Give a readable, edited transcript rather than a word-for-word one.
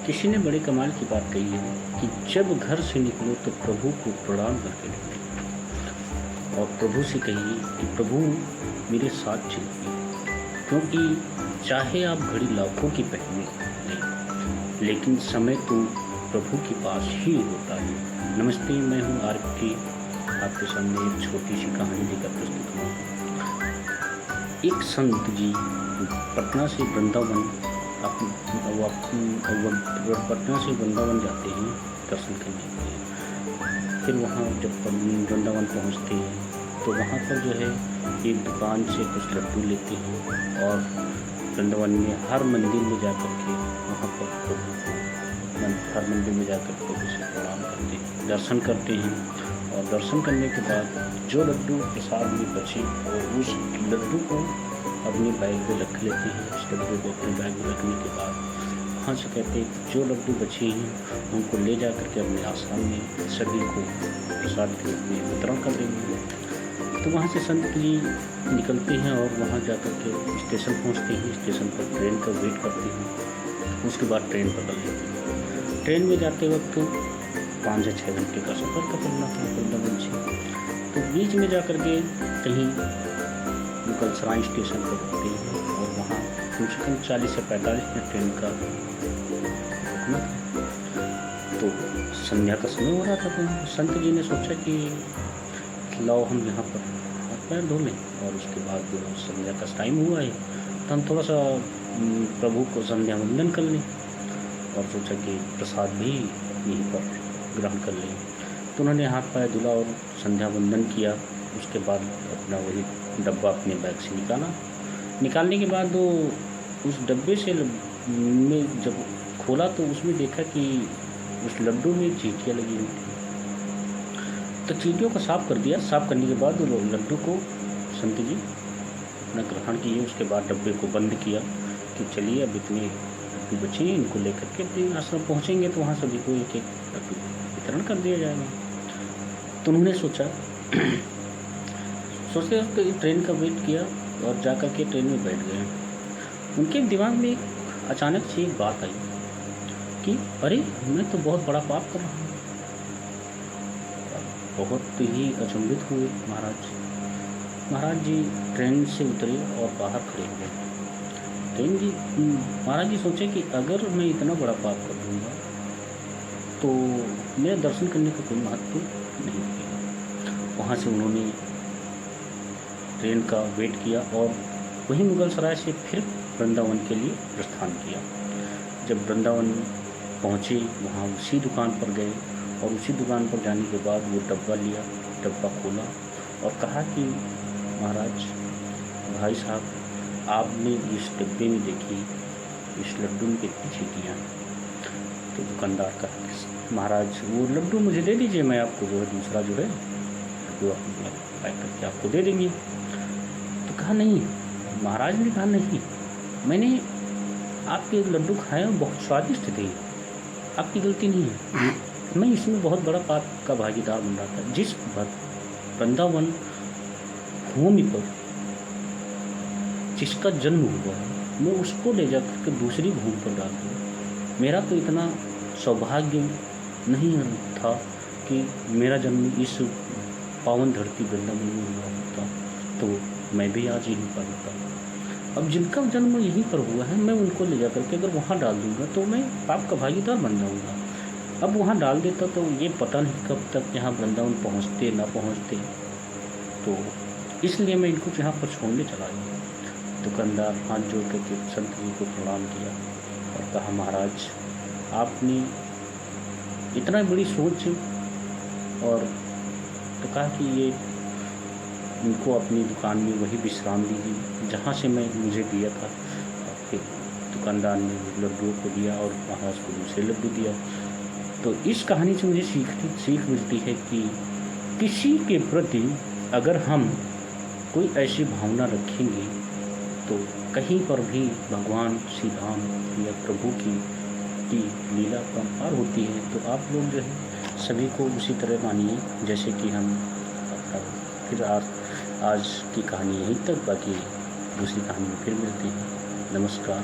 किसी ने बड़े कमाल की बात कही है कि जब घर से निकलो तो प्रभु को प्रणाम करके निकलो और प्रभु से कहिए कि प्रभु मेरे साथ चलिए, क्योंकि चाहे आप घड़ी लाखों की पहने नहीं, लेकिन समय तो प्रभु के पास ही होता है। नमस्ते, मैं हूँ आरके, आपके सामने एक छोटी सी कहानी लेकर प्रस्तुत हुआ। एक संत जी पटना से वृंदावन पटना से वृंदावन जाते हैं दर्शन करने के लिए। फिर वहाँ जब वृंदावन पहुँचते हैं तो वहाँ पर जो है एक दुकान से कुछ लड्डू लेते हैं और वृंदावन में हर मंदिर में जा कर के वहाँ पर हर मंदिर में जाकर प्रभु से प्रणाम करते हैं, दर्शन करते हैं। और दर्शन करने के बाद जो लड्डू प्रसाद में बचे और उस लड्डू को अपने बैग में रख लेते हैं। उस लड्डू को अपने बैग में रखने के बाद वहाँ से कहते हैं जो लड्डू बचे हैं उनको ले जा करके अपने आश्रम में सभी को प्रसाद के रूप में वितरण कर देंगे। तो वहाँ से संत जी निकलते हैं और वहाँ जा कर के स्टेशन पहुँचते हैं। स्टेशन पर ट्रेन का वेट करते हैं। उसके बाद ट्रेन बदल लेते हैं। ट्रेन में जाते वक्त 5 से 6 घंटे का सफ़र करना था वृंदावन से। तो बीच में जा कर के कहीं मुगलसराय स्टेशन पर रुकते हैं और वहाँ कम से कम 40 से 45 मिनट ट्रेन का रुकना था। तो संध्या का समय हो रहा था। तो संत जी ने सोचा कि लाओ हम यहाँ पर हाथ पैर धो लें और उसके बाद जो संध्या का टाइम हुआ है तो हम थोड़ा सा प्रभु को संध्या वंदन कर लें और सोचा कि प्रसाद भी यहीं पर ग्रहण कर लें। तो उन्होंने हाथ पैर धुला और संध्या वंदन किया। उसके बाद अपना वही डब्बा अपने बैग से निकालने के बाद वो उस डब्बे से में जब खोला तो उसमें देखा कि उस लड्डू में चींटियाँ लगी हुई थी। तो चींटियों को साफ़ कर दिया। साफ़ करने के बाद वो लड्डू को संत जी अपना ग्रहण किए। उसके बाद डब्बे को बंद किया कि चलिए अब इतने लड्डू बचे हैं, इनको लेकर के अपने आश्रम पहुँचेंगे तो वहाँ सभी को एक एक लड्डू वितरण कर दिया जाएगा। तो उन्होंने सोचते ट्रेन का वेट किया और जा कर के ट्रेन में बैठ गए। उनके दिमाग में एक अचानक से एक बात आई कि अरे मैं तो बहुत बड़ा पाप कर रहा हूँ। बहुत ही अचंभित हुए महाराज जी ट्रेन से उतरे और बाहर खड़े हुए। महाराज जी सोचे कि अगर मैं इतना बड़ा पाप कर दूँगा तो मेरे दर्शन करने का कोई महत्व नहीं होगा। वहाँ से उन्होंने ट्रेन का वेट किया और वहीं मुगलसराय से फिर वृंदावन के लिए प्रस्थान किया। जब वृंदावन पहुँचे वहाँ उसी दुकान पर गए और उसी दुकान पर जाने के बाद वो डब्बा लिया, डब्बा खोला और कहा कि महाराज भाई साहब, आपने इस डब्बे में देखी इस लड्डू में कितनी चींटियाँ हैं। तो दुकानदार कहा महाराज वो लड्डू मुझे दे दीजिए, मैं आपको जो है दूसरा जो है लड्डू पैक करके आपको दे देंगे। तो कहा नहीं, महाराज ने कहा नहीं, मैंने आपके लड्डू खाए बहुत स्वादिष्ट थे, आपकी गलती नहीं है। मैं इसमें बहुत बड़ा पाप का भागीदार बन रहा था। जिस वृंदावन भूमि पर जिसका जन्म हुआ है मैं उसको ले जा करके दूसरी भूमि पर डाल दूँ। मेरा तो इतना सौभाग्य नहीं था कि मेरा जन्म इस पावन धरती वृंदावन में हुआ होता तो मैं भी आज यहीं पर होता। अब जिनका जन्म यहीं पर हुआ है मैं उनको ले जा करके अगर वहाँ डाल दूँगा तो मैं पाप का भागीदार बन जाऊँगा। अब वहाँ डाल देता तो ये पता नहीं कब तक यहाँ वृंदावन पहुँचते ना पहुँचते। तो इसलिए मैं इनको यहाँ पर छोड़ने चला गया। दुकानदार हाथ जोड़ करके संत जी को प्रणाम किया और कहा महाराज आपने इतना बड़ी सोच। और तो कहा कि ये इनको अपनी दुकान में वही विश्राम दीजिए जहाँ से मुझे दिया था। फिर दुकानदार ने लड्डुओं को दिया और महाराज को दूसरे लड्डू दिया। तो इस कहानी से मुझे सीख मिलती है कि किसी के प्रति अगर हम कोई ऐसी भावना रखेंगे तो कहीं पर भी भगवान श्री राम या प्रभु की लीला पार होती है। तो आप लोग जो है सभी को उसी तरह मानिए जैसे कि हम फिर आज की कहानी यहीं तक, बाकी दूसरी कहानी में फिर मिलते हैं। नमस्कार।